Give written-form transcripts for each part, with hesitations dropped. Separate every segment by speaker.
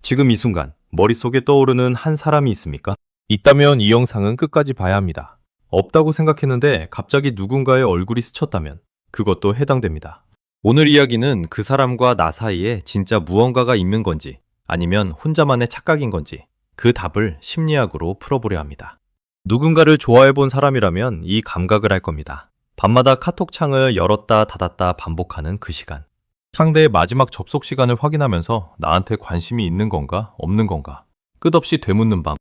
Speaker 1: 지금 이 순간 머릿속에 떠오르는 한 사람이 있습니까?
Speaker 2: 있다면 이 영상은 끝까지 봐야 합니다.
Speaker 1: 없다고 생각했는데 갑자기 누군가의 얼굴이 스쳤다면 그것도 해당됩니다. 오늘 이야기는 그 사람과 나 사이에 진짜 무언가가 있는 건지 아니면 혼자만의 착각인 건지 그 답을 심리학으로 풀어보려 합니다. 누군가를 좋아해 본 사람이라면 이 감각을 알 겁니다. 밤마다 카톡 창을 열었다 닫았다 반복하는 그 시간.
Speaker 2: 상대의 마지막 접속 시간을 확인하면서 나한테 관심이 있는 건가 없는 건가 끝없이 되묻는 밤.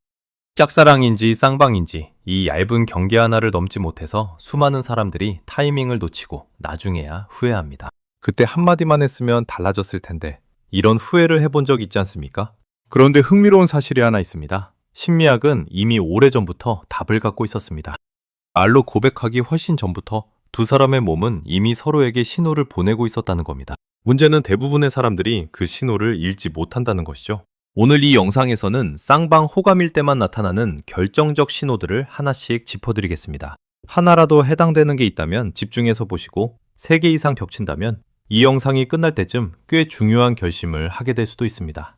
Speaker 1: 짝사랑인지 쌍방인지 이 얇은 경계 하나를 넘지 못해서 수많은 사람들이 타이밍을 놓치고 나중에야 후회합니다.
Speaker 2: 그때 한마디만 했으면 달라졌을 텐데.
Speaker 1: 이런 후회를 해본 적 있지 않습니까? 그런데 흥미로운 사실이 하나 있습니다. 심리학은 이미 오래전부터 답을 갖고 있었습니다. 말로 고백하기 훨씬 전부터 두 사람의 몸은 이미 서로에게 신호를 보내고 있었다는 겁니다. 문제는 대부분의 사람들이 그 신호를 읽지 못한다는 것이죠. 오늘 이 영상에서는 쌍방 호감일 때만 나타나는 결정적 신호들을 하나씩 짚어드리겠습니다. 하나라도 해당되는 게 있다면 집중해서 보시고 3개 이상 겹친다면 이 영상이 끝날 때쯤 꽤 중요한 결심을 하게 될 수도 있습니다.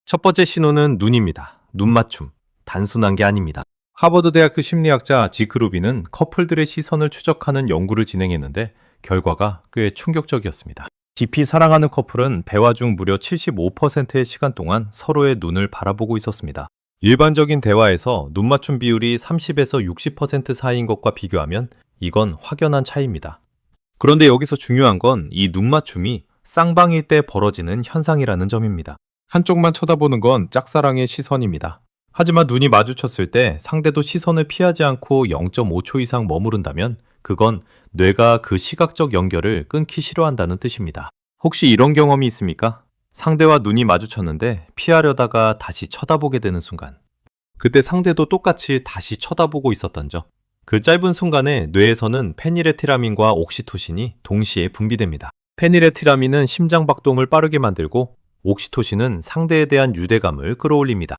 Speaker 1: 첫 번째 신호는 눈입니다. 눈 맞춤. 단순한 게 아닙니다. 하버드 대학교 심리학자 지크 루비는 커플들의 시선을 추적하는 연구를 진행했는데 결과가 꽤 충격적이었습니다. 깊이 사랑하는 커플은 대화 중 무려 75%의 시간 동안 서로의 눈을 바라보고 있었습니다. 일반적인 대화에서 눈 맞춤 비율이 30에서 60% 사이인 것과 비교하면 이건 확연한 차이입니다. 그런데 여기서 중요한 건 이 눈 맞춤이 쌍방일 때 벌어지는 현상이라는 점입니다.
Speaker 2: 한쪽만 쳐다보는 건 짝사랑의 시선입니다.
Speaker 1: 하지만 눈이 마주쳤을 때 상대도 시선을 피하지 않고 0.5초 이상 머무른다면 그건 뇌가 그 시각적 연결을 끊기 싫어한다는 뜻입니다. 혹시 이런 경험이 있습니까? 상대와 눈이 마주쳤는데 피하려다가 다시 쳐다보게 되는 순간. 그때 상대도 똑같이 다시 쳐다보고 있었던죠. 그 짧은 순간에 뇌에서는 페니레티라민과 옥시토신이 동시에 분비됩니다. 페니레티라민은 심장 박동을 빠르게 만들고 옥시토신은 상대에 대한 유대감을 끌어올립니다.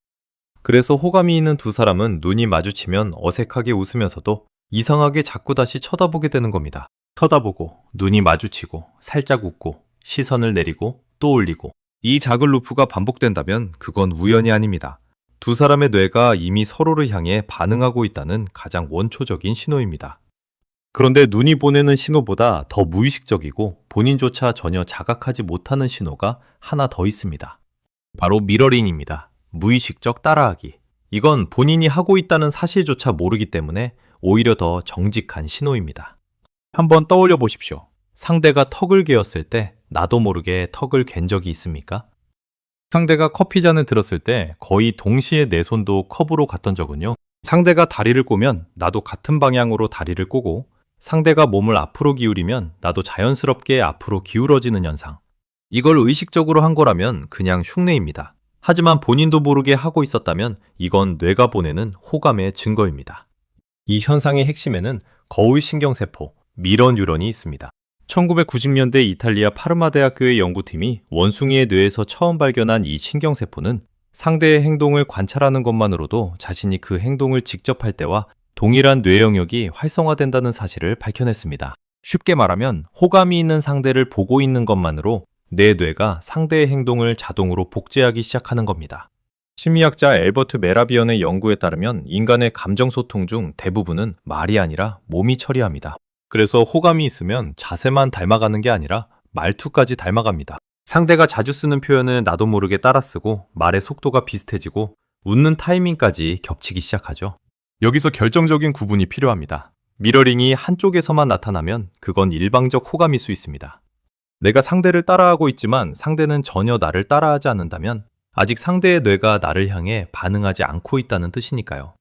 Speaker 1: 그래서 호감이 있는 두 사람은 눈이 마주치면 어색하게 웃으면서도 이상하게 자꾸 다시 쳐다보게 되는 겁니다. 쳐다보고, 눈이 마주치고, 살짝 웃고, 시선을 내리고, 또 올리고. 이 작은 루프가 반복된다면 그건 우연이 아닙니다. 두 사람의 뇌가 이미 서로를 향해 반응하고 있다는 가장 원초적인 신호입니다. 그런데 눈이 보내는 신호보다 더 무의식적이고 본인조차 전혀 자각하지 못하는 신호가 하나 더 있습니다. 바로 미러링입니다. 무의식적 따라하기. 이건 본인이 하고 있다는 사실조차 모르기 때문에 오히려 더 정직한 신호입니다. 한번 떠올려 보십시오. 상대가 턱을 개었을 때 나도 모르게 턱을 갠 적이 있습니까? 상대가 커피잔을 들었을 때 거의 동시에 내 손도 컵으로 갔던 적은요. 상대가 다리를 꼬면 나도 같은 방향으로 다리를 꼬고 상대가 몸을 앞으로 기울이면 나도 자연스럽게 앞으로 기울어지는 현상. 이걸 의식적으로 한 거라면 그냥 흉내입니다. 하지만 본인도 모르게 하고 있었다면 이건 뇌가 보내는 호감의 증거입니다. 이 현상의 핵심에는 거울신경세포, 미러 뉴런이 있습니다. 1990년대 이탈리아 파르마 대학교의 연구팀이 원숭이의 뇌에서 처음 발견한 이 신경세포는 상대의 행동을 관찰하는 것만으로도 자신이 그 행동을 직접 할 때와 동일한 뇌 영역이 활성화된다는 사실을 밝혀냈습니다. 쉽게 말하면 호감이 있는 상대를 보고 있는 것만으로 내 뇌가 상대의 행동을 자동으로 복제하기 시작하는 겁니다. 심리학자 엘버트 메라비언의 연구에 따르면 인간의 감정소통 중 대부분은 말이 아니라 몸이 처리합니다. 그래서 호감이 있으면 자세만 닮아가는 게 아니라 말투까지 닮아갑니다. 상대가 자주 쓰는 표현을 나도 모르게 따라 쓰고 말의 속도가 비슷해지고 웃는 타이밍까지 겹치기 시작하죠. 여기서 결정적인 구분이 필요합니다. 미러링이 한쪽에서만 나타나면 그건 일방적 호감일 수 있습니다. 내가 상대를 따라하고 있지만 상대는 전혀 나를 따라하지 않는다면 아직 상대의 뇌가 나를 향해 반응하지 않고 있다는 뜻이니까요.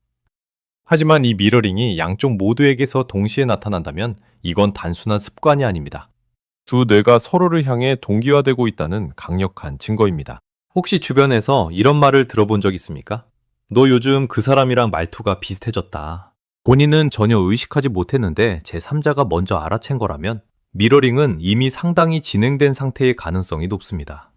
Speaker 1: 하지만 이 미러링이 양쪽 모두에게서 동시에 나타난다면 이건 단순한 습관이 아닙니다. 두 뇌가 서로를 향해 동기화되고 있다는 강력한 증거입니다. 혹시 주변에서 이런 말을 들어본 적 있습니까? 너 요즘 그 사람이랑 말투가 비슷해졌다. 본인은 전혀 의식하지 못했는데 제3자가 먼저 알아챈 거라면 미러링은 이미 상당히 진행된 상태의 가능성이 높습니다.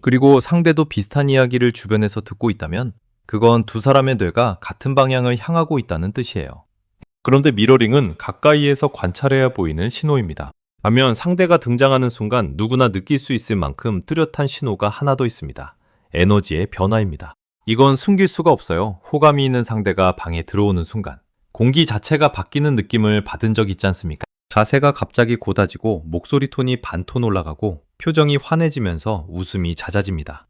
Speaker 1: 그리고 상대도 비슷한 이야기를 주변에서 듣고 있다면 그건 두 사람의 뇌가 같은 방향을 향하고 있다는 뜻이에요. 그런데 미러링은 가까이에서 관찰해야 보이는 신호입니다. 반면 상대가 등장하는 순간 누구나 느낄 수 있을 만큼 뚜렷한 신호가 하나 더 있습니다. 에너지의 변화입니다. 이건 숨길 수가 없어요. 호감이 있는 상대가 방에 들어오는 순간 공기 자체가 바뀌는 느낌을 받은 적 있지 않습니까? 자세가 갑자기 고다지고 목소리 톤이 반톤 올라가고 표정이 환해지면서 웃음이 잦아집니다.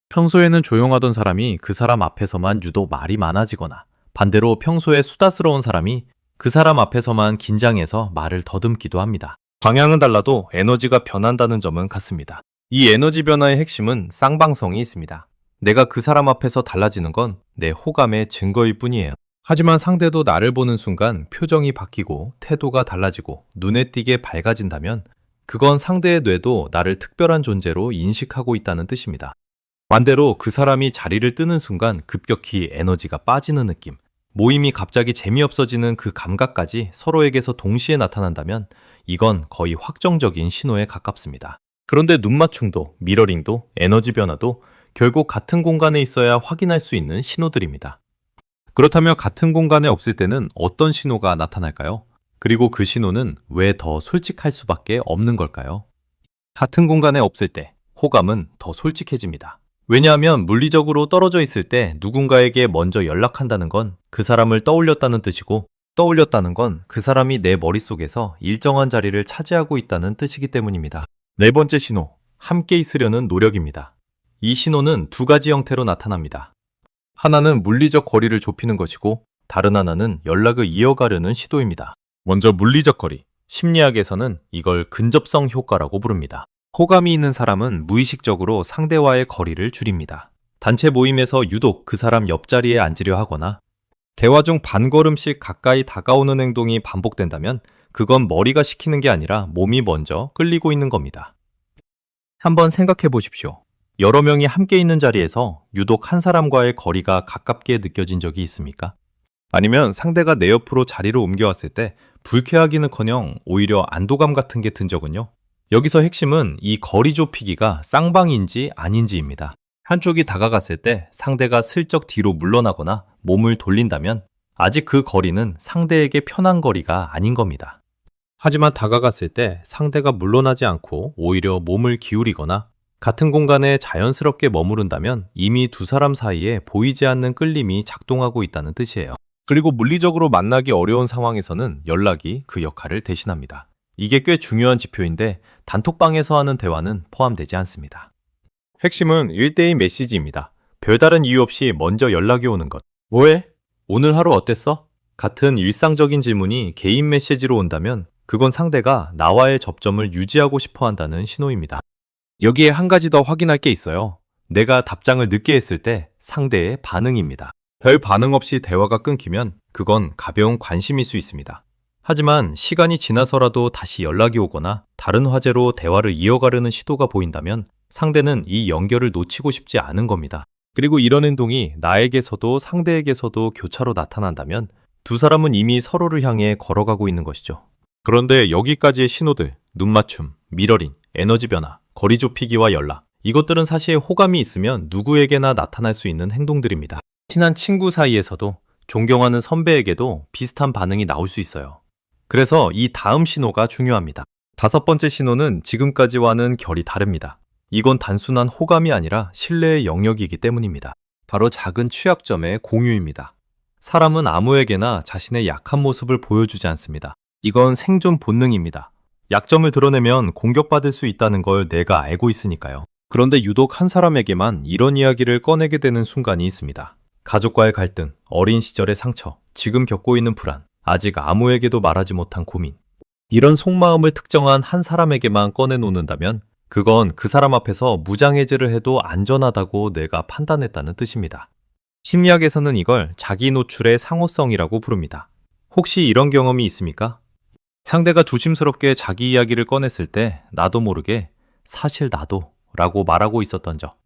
Speaker 1: 평소에는 조용하던 사람이 그 사람 앞에서만 유독 말이 많아지거나 반대로 평소에 수다스러운 사람이 그 사람 앞에서만 긴장해서 말을 더듬기도 합니다. 방향은 달라도 에너지가 변한다는 점은 같습니다. 이 에너지 변화의 핵심은 쌍방성이 있습니다. 내가 그 사람 앞에서 달라지는 건 내 호감의 증거일 뿐이에요. 하지만 상대도 나를 보는 순간 표정이 바뀌고 태도가 달라지고 눈에 띄게 밝아진다면 그건 상대의 뇌도 나를 특별한 존재로 인식하고 있다는 뜻입니다. 반대로 그 사람이 자리를 뜨는 순간 급격히 에너지가 빠지는 느낌, 모임이 갑자기 재미없어지는 그 감각까지 서로에게서 동시에 나타난다면 이건 거의 확정적인 신호에 가깝습니다. 그런데 눈맞춤도, 미러링도, 에너지 변화도 결국 같은 공간에 있어야 확인할 수 있는 신호들입니다. 그렇다면 같은 공간에 없을 때는 어떤 신호가 나타날까요? 그리고 그 신호는 왜 더 솔직할 수밖에 없는 걸까요? 같은 공간에 없을 때 호감은 더 솔직해집니다. 왜냐하면 물리적으로 떨어져 있을 때 누군가에게 먼저 연락한다는 건 그 사람을 떠올렸다는 뜻이고 떠올렸다는 건 그 사람이 내 머릿속에서 일정한 자리를 차지하고 있다는 뜻이기 때문입니다. 네 번째 신호, 함께 있으려는 노력입니다. 이 신호는 두 가지 형태로 나타납니다. 하나는 물리적 거리를 좁히는 것이고 다른 하나는 연락을 이어가려는 시도입니다. 먼저 물리적 거리, 심리학에서는 이걸 근접성 효과라고 부릅니다. 호감이 있는 사람은 무의식적으로 상대와의 거리를 줄입니다. 단체 모임에서 유독 그 사람 옆자리에 앉으려 하거나 대화 중 반걸음씩 가까이 다가오는 행동이 반복된다면 그건 머리가 시키는 게 아니라 몸이 먼저 끌리고 있는 겁니다. 한번 생각해 보십시오. 여러 명이 함께 있는 자리에서 유독 한 사람과의 거리가 가깝게 느껴진 적이 있습니까? 아니면 상대가 내 옆으로 자리를 옮겨왔을 때 불쾌하기는커녕 오히려 안도감 같은 게 든 적은요? 여기서 핵심은 이 거리 좁히기가 쌍방인지 아닌지입니다. 한쪽이 다가갔을 때 상대가 슬쩍 뒤로 물러나거나 몸을 돌린다면 아직 그 거리는 상대에게 편한 거리가 아닌 겁니다. 하지만 다가갔을 때 상대가 물러나지 않고 오히려 몸을 기울이거나 같은 공간에 자연스럽게 머무른다면 이미 두 사람 사이에 보이지 않는 끌림이 작동하고 있다는 뜻이에요. 그리고 물리적으로 만나기 어려운 상황에서는 연락이 그 역할을 대신합니다. 이게 꽤 중요한 지표인데 단톡방에서 하는 대화는 포함되지 않습니다. 핵심은 1대1 메시지입니다. 별다른 이유 없이 먼저 연락이 오는 것. 뭐해? 오늘 하루 어땠어? 같은 일상적인 질문이 개인 메시지로 온다면 그건 상대가 나와의 접점을 유지하고 싶어 한다는 신호입니다. 여기에 한 가지 더 확인할 게 있어요. 내가 답장을 늦게 했을 때 상대의 반응입니다. 별 반응 없이 대화가 끊기면 그건 가벼운 관심일 수 있습니다. 하지만 시간이 지나서라도 다시 연락이 오거나 다른 화제로 대화를 이어가려는 시도가 보인다면 상대는 이 연결을 놓치고 싶지 않은 겁니다. 그리고 이런 행동이 나에게서도 상대에게서도 교차로 나타난다면 두 사람은 이미 서로를 향해 걸어가고 있는 것이죠. 그런데 여기까지의 신호들, 눈맞춤, 미러링, 에너지 변화, 거리 좁히기와 연락, 이것들은 사실 호감이 있으면 누구에게나 나타날 수 있는 행동들입니다. 친한 친구 사이에서도 존경하는 선배에게도 비슷한 반응이 나올 수 있어요. 그래서 이 다음 신호가 중요합니다. 다섯 번째 신호는 지금까지와는 결이 다릅니다. 이건 단순한 호감이 아니라 신뢰의 영역이기 때문입니다. 바로 작은 취약점의 공유입니다. 사람은 아무에게나 자신의 약한 모습을 보여주지 않습니다. 이건 생존 본능입니다. 약점을 드러내면 공격받을 수 있다는 걸 내가 알고 있으니까요. 그런데 유독 한 사람에게만 이런 이야기를 꺼내게 되는 순간이 있습니다. 가족과의 갈등, 어린 시절의 상처, 지금 겪고 있는 불안, 아직 아무에게도 말하지 못한 고민. 이런 속마음을 특정한 한 사람에게만 꺼내놓는다면 그건 그 사람 앞에서 무장해제를 해도 안전하다고 내가 판단했다는 뜻입니다. 심리학에서는 이걸 자기 노출의 상호성이라고 부릅니다. 혹시 이런 경험이 있습니까? 상대가 조심스럽게 자기 이야기를 꺼냈을 때 나도 모르게 사실 나도 라고 말하고 있었던 적.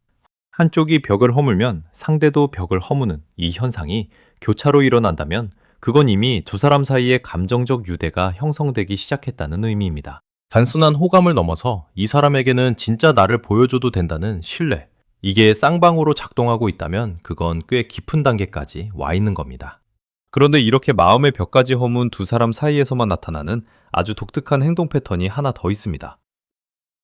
Speaker 1: 한쪽이 벽을 허물면 상대도 벽을 허무는 이 현상이 교차로 일어난다면 그건 이미 두 사람 사이의 감정적 유대가 형성되기 시작했다는 의미입니다. 단순한 호감을 넘어서 이 사람에게는 진짜 나를 보여줘도 된다는 신뢰. 이게 쌍방으로 작동하고 있다면 그건 꽤 깊은 단계까지 와 있는 겁니다. 그런데 이렇게 마음의 벽까지 허문 두 사람 사이에서만 나타나는 아주 독특한 행동 패턴이 하나 더 있습니다.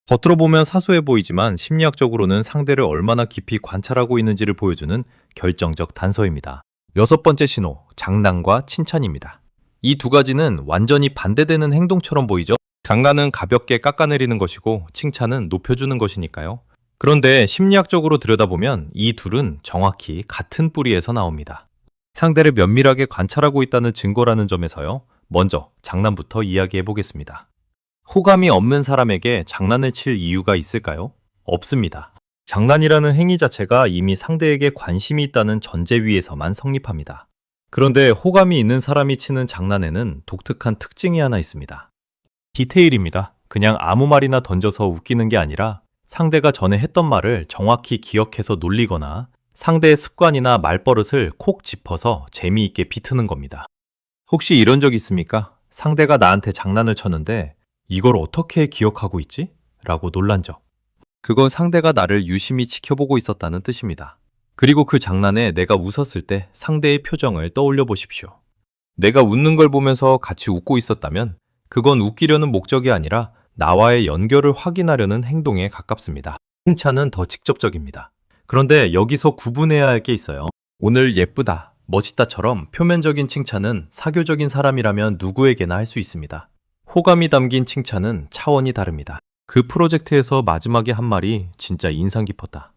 Speaker 2: 겉으로 보면 사소해 보이지만 심리학적으로는 상대를 얼마나 깊이 관찰하고 있는지를 보여주는 결정적 단서입니다. 여섯 번째 신호, 장난과 칭찬입니다. 이 두 가지는 완전히 반대되는 행동처럼 보이죠? 장난은 가볍게 깎아내리는 것이고 칭찬은 높여주는 것이니까요. 그런데 심리학적으로 들여다보면 이 둘은 정확히 같은 뿌리에서 나옵니다. 상대를 면밀하게 관찰하고 있다는 증거라는 점에서요. 먼저 장난부터 이야기해 보겠습니다. 호감이 없는 사람에게 장난을 칠 이유가 있을까요? 없습니다. 장난이라는 행위 자체가 이미 상대에게 관심이 있다는 전제 위에서만 성립합니다. 그런데 호감이 있는 사람이 치는 장난에는 독특한 특징이 하나 있습니다. 디테일입니다. 그냥 아무 말이나 던져서 웃기는 게 아니라 상대가 전에 했던 말을 정확히 기억해서 놀리거나 상대의 습관이나 말버릇을 콕 짚어서 재미있게 비트는 겁니다. 혹시 이런 적 있습니까? 상대가 나한테 장난을 쳤는데 이걸 어떻게 기억하고 있지? 라고 놀란 적. 그건 상대가 나를 유심히 지켜보고 있었다는 뜻입니다. 그리고 그 장난에 내가 웃었을 때 상대의 표정을 떠올려 보십시오. 내가 웃는 걸 보면서 같이 웃고 있었다면 그건 웃기려는 목적이 아니라 나와의 연결을 확인하려는 행동에 가깝습니다. 칭찬은 더 직접적입니다. 그런데 여기서 구분해야 할 게 있어요. 오늘 예쁘다, 멋있다처럼 표면적인 칭찬은 사교적인 사람이라면 누구에게나 할 수 있습니다. 호감이 담긴 칭찬은 차원이 다릅니다. 그 프로젝트에서 마지막에 한 말이 진짜 인상 깊었다.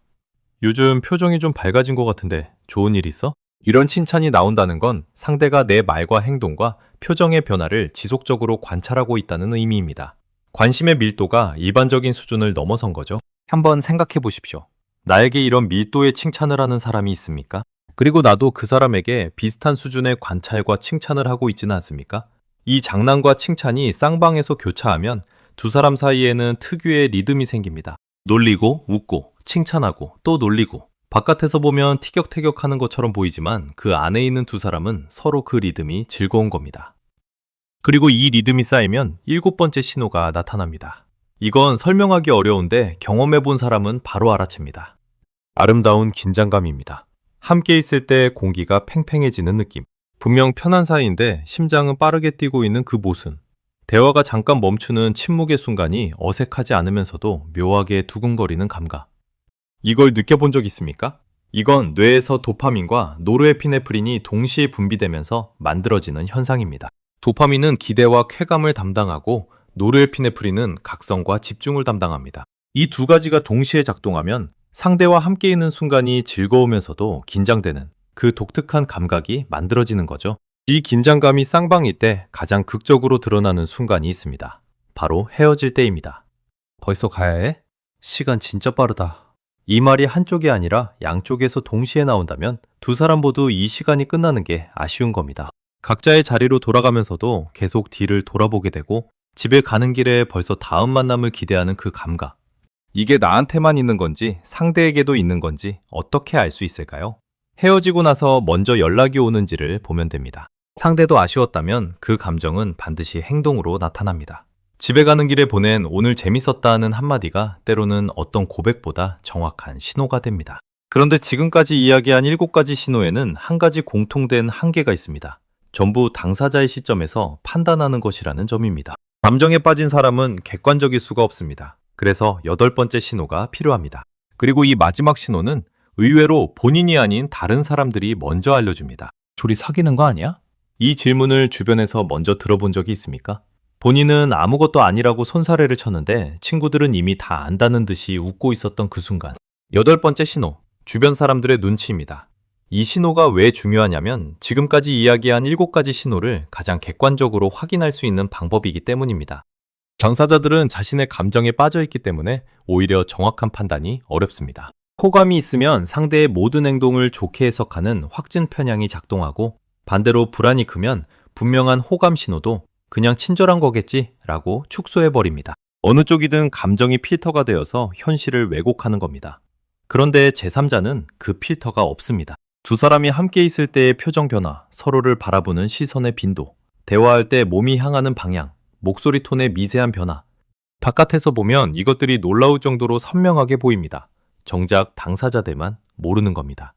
Speaker 2: 요즘 표정이 좀 밝아진 것 같은데 좋은 일 있어? 이런 칭찬이 나온다는 건 상대가 내 말과 행동과 표정의 변화를 지속적으로 관찰하고 있다는 의미입니다. 관심의 밀도가 일반적인 수준을 넘어선 거죠. 한번 생각해 보십시오. 나에게 이런 밀도의 칭찬을 하는 사람이 있습니까? 그리고 나도 그 사람에게 비슷한 수준의 관찰과 칭찬을 하고 있지는 않습니까? 이 장난과 칭찬이 쌍방에서 교차하면 두 사람 사이에는 특유의 리듬이 생깁니다. 놀리고 웃고 칭찬하고 또 놀리고. 바깥에서 보면 티격태격하는 것처럼 보이지만 그 안에 있는 두 사람은 서로 그 리듬이 즐거운 겁니다. 그리고 이 리듬이 쌓이면 7번째 신호가 나타납니다. 이건 설명하기 어려운데 경험해 본 사람은 바로 알아챕니다. 아름다운 긴장감입니다. 함께 있을 때 공기가 팽팽해지는 느낌. 분명 편한 사이인데 심장은 빠르게 뛰고 있는 그 모순. 대화가 잠깐 멈추는 침묵의 순간이 어색하지 않으면서도 묘하게 두근거리는 감각. 이걸 느껴본 적 있습니까? 이건 뇌에서 도파민과 노르에피네프린이 동시에 분비되면서 만들어지는 현상입니다. 도파민은 기대와 쾌감을 담당하고 노르에피네프린은 각성과 집중을 담당합니다. 이 두 가지가 동시에 작동하면 상대와 함께 있는 순간이 즐거우면서도 긴장되는 그 독특한 감각이 만들어지는 거죠. 이 긴장감이 쌍방일 때 가장 극적으로 드러나는 순간이 있습니다. 바로 헤어질 때입니다. 벌써 가야 해? 시간 진짜 빠르다. 이 말이 한쪽이 아니라 양쪽에서 동시에 나온다면 두 사람 모두 이 시간이 끝나는 게 아쉬운 겁니다. 각자의 자리로 돌아가면서도 계속 뒤를 돌아보게 되고 집에 가는 길에 벌써 다음 만남을 기대하는 그 감각. 이게 나한테만 있는 건지 상대에게도 있는 건지 어떻게 알 수 있을까요? 헤어지고 나서 먼저 연락이 오는지를 보면 됩니다. 상대도 아쉬웠다면 그 감정은 반드시 행동으로 나타납니다. 집에 가는 길에 보낸 오늘 재밌었다는 한마디가 때로는 어떤 고백보다 정확한 신호가 됩니다. 그런데 지금까지 이야기한 7가지 신호에는 한 가지 공통된 한계가 있습니다. 전부 당사자의 시점에서 판단하는 것이라는 점입니다. 감정에 빠진 사람은 객관적일 수가 없습니다. 그래서 8번째 신호가 필요합니다. 그리고 이 마지막 신호는 의외로 본인이 아닌 다른 사람들이 먼저 알려줍니다. 둘이 사귀는 거 아니야? 이 질문을 주변에서 먼저 들어본 적이 있습니까? 본인은 아무것도 아니라고 손사래를 쳤는데 친구들은 이미 다 안다는 듯이 웃고 있었던 그 순간. 8번째 신호, 주변 사람들의 눈치입니다. 이 신호가 왜 중요하냐면 지금까지 이야기한 7가지 신호를 가장 객관적으로 확인할 수 있는 방법이기 때문입니다. 당사자들은 자신의 감정에 빠져있기 때문에 오히려 정확한 판단이 어렵습니다. 호감이 있으면 상대의 모든 행동을 좋게 해석하는 확증 편향이 작동하고 반대로 불안이 크면 분명한 호감 신호도 그냥 친절한 거겠지 라고 축소해버립니다. 어느 쪽이든 감정이 필터가 되어서 현실을 왜곡하는 겁니다. 그런데 제3자는 그 필터가 없습니다. 두 사람이 함께 있을 때의 표정 변화, 서로를 바라보는 시선의 빈도, 대화할 때 몸이 향하는 방향, 목소리 톤의 미세한 변화. 바깥에서 보면 이것들이 놀라울 정도로 선명하게 보입니다. 정작 당사자들만 모르는 겁니다.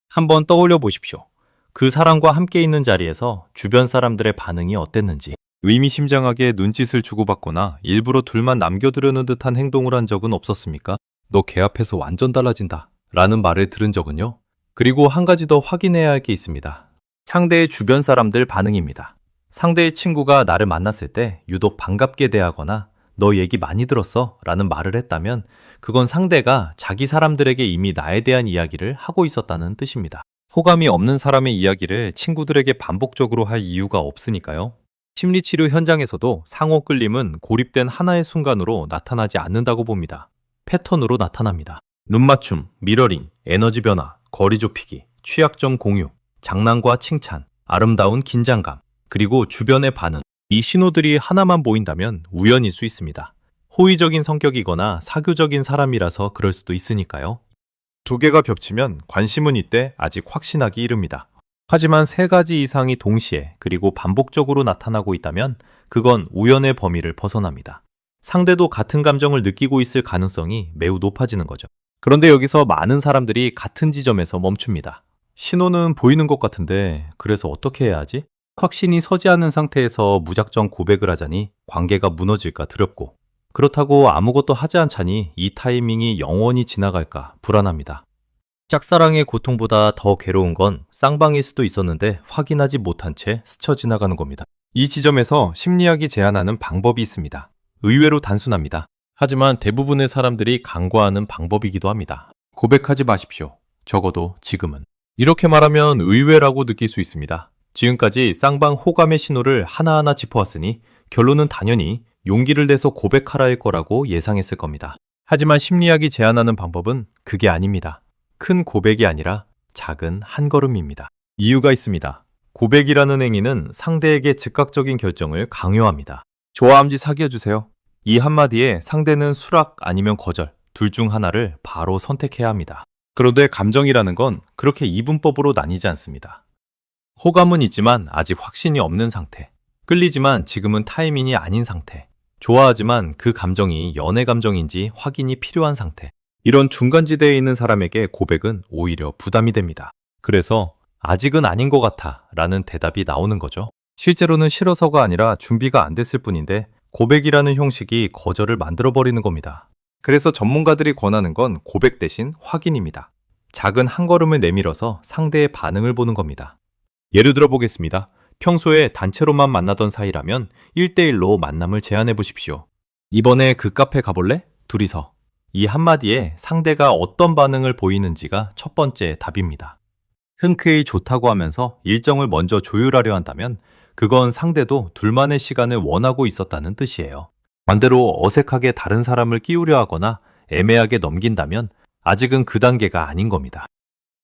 Speaker 2: 한번 떠올려 보십시오. 그 사람과 함께 있는 자리에서 주변 사람들의 반응이 어땠는지. 의미심장하게 눈짓을 주고받거나 일부러 둘만 남겨두려는 듯한 행동을 한 적은 없었습니까? 너 걔 앞에서 완전 달라진다 라는 말을 들은 적은요? 그리고 한 가지 더 확인해야 할 게 있습니다. 상대의 주변 사람들 반응입니다. 상대의 친구가 나를 만났을 때 유독 반갑게 대하거나 너 얘기 많이 들었어 라는 말을 했다면 그건 상대가 자기 사람들에게 이미 나에 대한 이야기를 하고 있었다는 뜻입니다. 호감이 없는 사람의 이야기를 친구들에게 반복적으로 할 이유가 없으니까요. 심리치료 현장에서도 상호 끌림은 고립된 하나의 순간으로 나타나지 않는다고 봅니다. 패턴으로 나타납니다. 눈맞춤, 미러링, 에너지 변화, 거리 좁히기, 취약점 공유, 장난과 칭찬, 아름다운 긴장감, 그리고 주변의 반응. 이 신호들이 하나만 보인다면 우연일 수 있습니다. 호의적인 성격이거나 사교적인 사람이라서 그럴 수도 있으니까요. 두 개가 겹치면 관심은 이때 아직 확신하기 이릅니다. 하지만 세 가지 이상이 동시에 그리고 반복적으로 나타나고 있다면 그건 우연의 범위를 벗어납니다. 상대도 같은 감정을 느끼고 있을 가능성이 매우 높아지는 거죠. 그런데 여기서 많은 사람들이 같은 지점에서 멈춥니다. 신호는 보이는 것 같은데 그래서 어떻게 해야 하지? 확신이 서지 않은 상태에서 무작정 고백을 하자니 관계가 무너질까 두렵고 그렇다고 아무것도 하지 않자니 이 타이밍이 영원히 지나갈까 불안합니다. 짝사랑의 고통보다 더 괴로운 건 쌍방일 수도 있었는데 확인하지 못한 채 스쳐 지나가는 겁니다. 이 지점에서 심리학이 제안하는 방법이 있습니다. 의외로 단순합니다. 하지만 대부분의 사람들이 간과하는 방법이기도 합니다. 고백하지 마십시오. 적어도 지금은. 이렇게 말하면 의외라고 느낄 수 있습니다. 지금까지 쌍방 호감의 신호를 하나하나 짚어왔으니 결론은 당연히 용기를 내서 고백하라일 거라고 예상했을 겁니다. 하지만 심리학이 제안하는 방법은 그게 아닙니다. 큰 고백이 아니라 작은 한 걸음입니다. 이유가 있습니다. 고백이라는 행위는 상대에게 즉각적인 결정을 강요합니다. 좋아함지 사귀어주세요. 이 한마디에 상대는 수락 아니면 거절, 둘 중 하나를 바로 선택해야 합니다. 그런데 감정이라는 건 그렇게 이분법으로 나뉘지 않습니다. 호감은 있지만 아직 확신이 없는 상태. 끌리지만 지금은 타이밍이 아닌 상태. 좋아하지만 그 감정이 연애 감정인지 확인이 필요한 상태. 이런 중간지대에 있는 사람에게 고백은 오히려 부담이 됩니다. 그래서 아직은 아닌 것 같아 라는 대답이 나오는 거죠. 실제로는 싫어서가 아니라 준비가 안 됐을 뿐인데 고백이라는 형식이 거절을 만들어버리는 겁니다. 그래서 전문가들이 권하는 건 고백 대신 확인입니다. 작은 한 걸음을 내밀어서 상대의 반응을 보는 겁니다. 예를 들어 보겠습니다. 평소에 단체로만 만나던 사이라면 1대1로 만남을 제안해 보십시오. 이번에 그 카페 가볼래? 둘이서. 이 한마디에 상대가 어떤 반응을 보이는지가 첫 번째 답입니다. 흔쾌히 좋다고 하면서 일정을 먼저 조율하려 한다면 그건 상대도 둘만의 시간을 원하고 있었다는 뜻이에요. 반대로 어색하게 다른 사람을 끼우려 하거나 애매하게 넘긴다면 아직은 그 단계가 아닌 겁니다.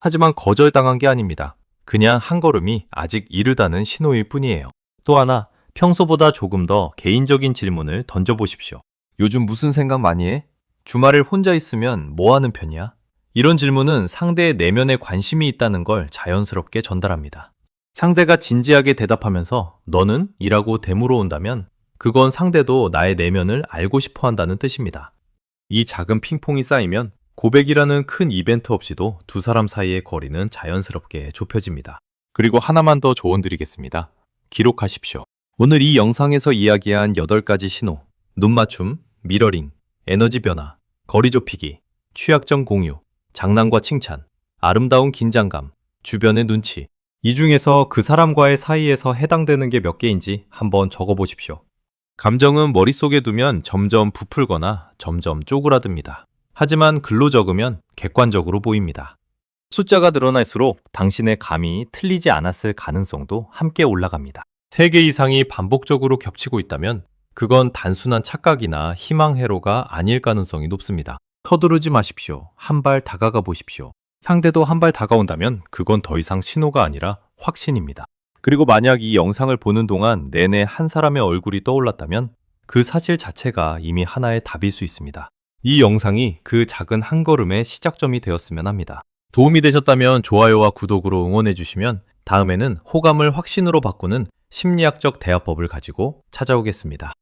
Speaker 2: 하지만 거절당한 게 아닙니다. 그냥 한 걸음이 아직 이르다는 신호일 뿐이에요. 또 하나, 평소보다 조금 더 개인적인 질문을 던져보십시오. 요즘 무슨 생각 많이 해? 주말에 혼자 있으면 뭐 하는 편이야? 이런 질문은 상대의 내면에 관심이 있다는 걸 자연스럽게 전달합니다. 상대가 진지하게 대답하면서 너는? 이라고 되물어 온다면 그건 상대도 나의 내면을 알고 싶어 한다는 뜻입니다. 이 작은 핑퐁이 쌓이면 고백이라는 큰 이벤트 없이도 두 사람 사이의 거리는 자연스럽게 좁혀집니다. 그리고 하나만 더 조언 드리겠습니다. 기록하십시오. 오늘 이 영상에서 이야기한 8가지 신호, 눈맞춤, 미러링, 에너지 변화, 거리 좁히기, 취약점 공유, 장난과 칭찬, 아름다운 긴장감, 주변의 눈치. 이 중에서 그 사람과의 사이에서 해당되는 게 몇 개인지 한번 적어보십시오. 감정은 머릿속에 두면 점점 부풀거나 점점 쪼그라듭니다. 하지만 글로 적으면 객관적으로 보입니다. 숫자가 늘어날수록 당신의 감이 틀리지 않았을 가능성도 함께 올라갑니다. 3개 이상이 반복적으로 겹치고 있다면 그건 단순한 착각이나 희망회로가 아닐 가능성이 높습니다. 서두르지 마십시오. 한 발 다가가 보십시오. 상대도 한 발 다가온다면 그건 더 이상 신호가 아니라 확신입니다. 그리고 만약 이 영상을 보는 동안 내내 한 사람의 얼굴이 떠올랐다면 그 사실 자체가 이미 하나의 답일 수 있습니다. 이 영상이 그 작은 한 걸음의 시작점이 되었으면 합니다. 도움이 되셨다면 좋아요와 구독으로 응원해 주시면 다음에는 호감을 확신으로 바꾸는 심리학적 대화법을 가지고 찾아오겠습니다.